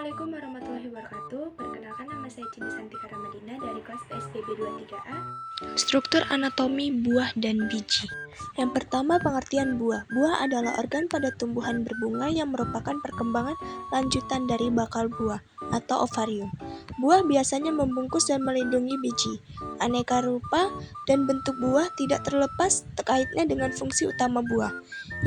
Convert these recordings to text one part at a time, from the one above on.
Assalamualaikum warahmatullahi wabarakatuh. Perkenalkan, nama saya Cindy Santika Ramadina dari kelas PSDB 23A. Struktur anatomi buah dan biji. Yang pertama, pengertian buah. Buah adalah organ pada tumbuhan berbunga yang merupakan perkembangan lanjutan dari bakal buah atau ovarium. Buah biasanya membungkus dan melindungi biji. Aneka rupa dan bentuk buah tidak terlepas terkaitnya dengan fungsi utama buah,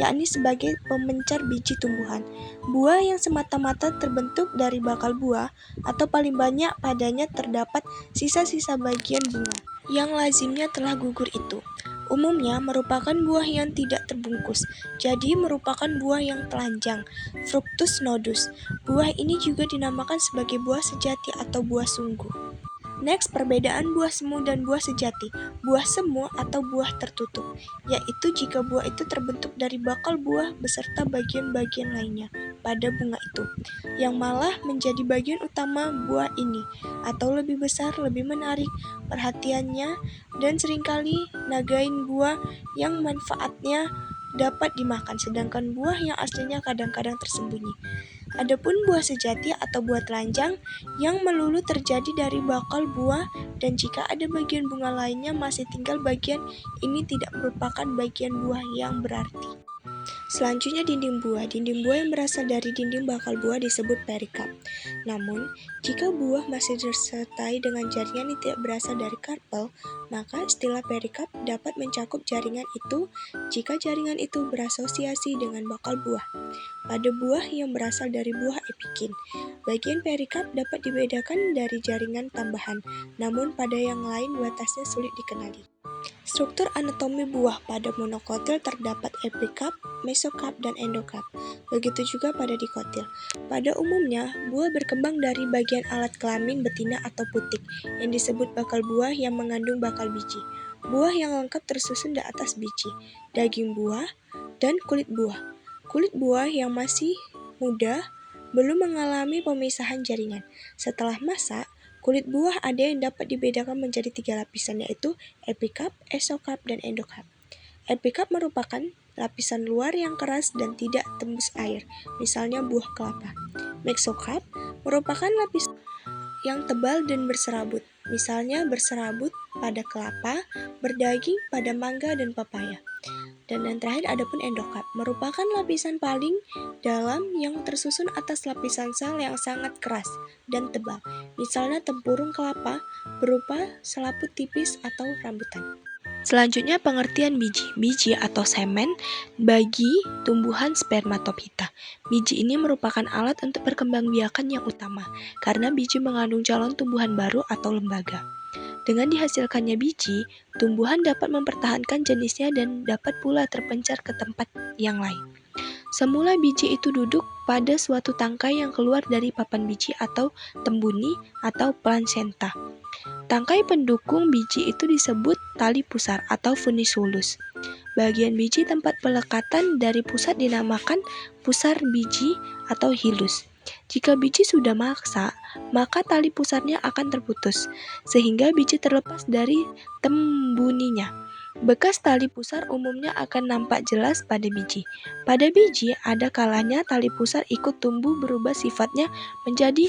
yakni sebagai pemencar biji tumbuhan. Buah yang semata-mata terbentuk dari bakal buah atau paling banyak padanya terdapat sisa-sisa bagian bunga yang lazimnya telah gugur itu. Umumnya merupakan buah yang tidak terbungkus, jadi merupakan buah yang telanjang, fructus nodus. Buah ini juga dinamakan sebagai buah sejati atau buah sungguh. Next, perbedaan buah semu dan buah sejati. Buah semu atau buah tertutup, yaitu jika buah itu terbentuk dari bakal buah beserta bagian-bagian lainnya pada bunga itu, yang malah menjadi bagian utama buah ini, atau lebih besar, lebih menarik perhatiannya, dan seringkali nagain buah yang manfaatnya dapat dimakan, sedangkan buah yang aslinya kadang-kadang tersembunyi. Adapun buah sejati atau buah telanjang yang melulu terjadi dari bakal buah, dan jika ada bagian bunga lainnya masih tinggal bagian ini, tidak merupakan bagian buah yang berarti. Selanjutnya, dinding buah. Dinding buah yang berasal dari dinding bakal buah disebut perikarp. Namun, jika buah masih disertai dengan jaringan yang tidak berasal dari karpel, maka istilah perikarp dapat mencakup jaringan itu jika jaringan itu berasosiasi dengan bakal buah. Pada buah yang berasal dari buah epikin, bagian perikarp dapat dibedakan dari jaringan tambahan, namun pada yang lain batasnya sulit dikenali. Struktur anatomi buah. Pada monokotil terdapat epikarp, mesokarp, dan endokarp. Begitu juga pada dikotil. Pada umumnya, buah berkembang dari bagian alat kelamin betina atau putik yang disebut bakal buah yang mengandung bakal biji. Buah yang lengkap tersusun di atas biji, daging buah, dan kulit buah. Kulit buah yang masih muda belum mengalami pemisahan jaringan. Setelah masak, kulit buah ada yang dapat dibedakan menjadi 3 lapisan, yaitu epikarp, esokarp, dan endokarp. Epikarp merupakan lapisan luar yang keras dan tidak tembus air, misalnya buah kelapa. Mesokarp merupakan lapisan yang tebal dan berserabut, misalnya berserabut pada kelapa, berdaging pada mangga dan papaya. Dan yang terakhir, adapun endokarp merupakan lapisan paling dalam yang tersusun atas lapisan sel yang sangat keras dan tebal, misalnya tempurung kelapa berupa selaput tipis atau rambutan. Selanjutnya, pengertian biji. Biji atau semen bagi tumbuhan spermatopita. Biji ini merupakan alat untuk perkembangbiakan yang utama, karena biji mengandung calon tumbuhan baru atau lembaga. Dengan dihasilkannya biji, tumbuhan dapat mempertahankan jenisnya dan dapat pula terpencar ke tempat yang lain. Semula biji itu duduk pada suatu tangkai yang keluar dari papan biji atau tembuni atau plasenta. Tangkai pendukung biji itu disebut tali pusar atau funiculus. Bagian biji tempat pelekatan dari pusat dinamakan pusar biji atau hilus. Jika biji sudah masak, maka tali pusarnya akan terputus, sehingga biji terlepas dari tembuninya. Bekas tali pusar umumnya akan nampak jelas pada biji. Pada biji, ada kalanya tali pusar ikut tumbuh berubah sifatnya menjadi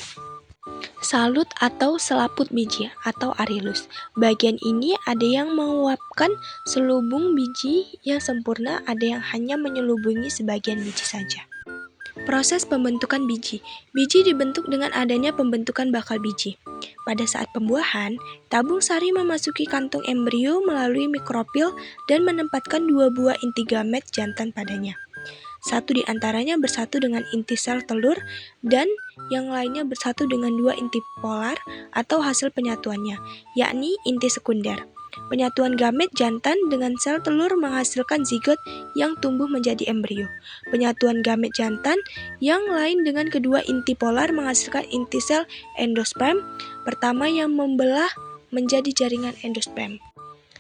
salut atau selaput biji atau arillus. Bagian ini ada yang menguapkan selubung biji yang sempurna, ada yang hanya menyelubungi sebagian biji saja. Proses pembentukan biji. Biji dibentuk dengan adanya pembentukan bakal biji. Pada saat pembuahan, tabung sari memasuki kantung embrio melalui mikrofil dan menempatkan 2 buah inti gamet jantan padanya. Satu di antaranya bersatu dengan inti sel telur dan yang lainnya bersatu dengan 2 inti polar atau hasil penyatuannya, yakni inti sekunder. Penyatuan gamet jantan dengan sel telur menghasilkan zigot yang tumbuh menjadi embrio. Penyatuan gamet jantan yang lain dengan kedua inti polar menghasilkan inti sel endosperm pertama yang membelah menjadi jaringan endosperm.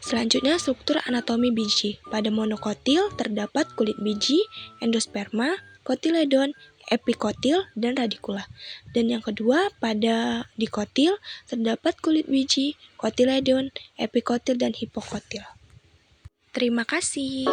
Selanjutnya, struktur anatomi biji. Pada monokotil terdapat kulit biji, endosperma, kotiledon, epikotil, dan radikula. Dan yang kedua, pada dikotil terdapat kulit biji, kotiledon, epikotil, dan hipokotil. Terima kasih.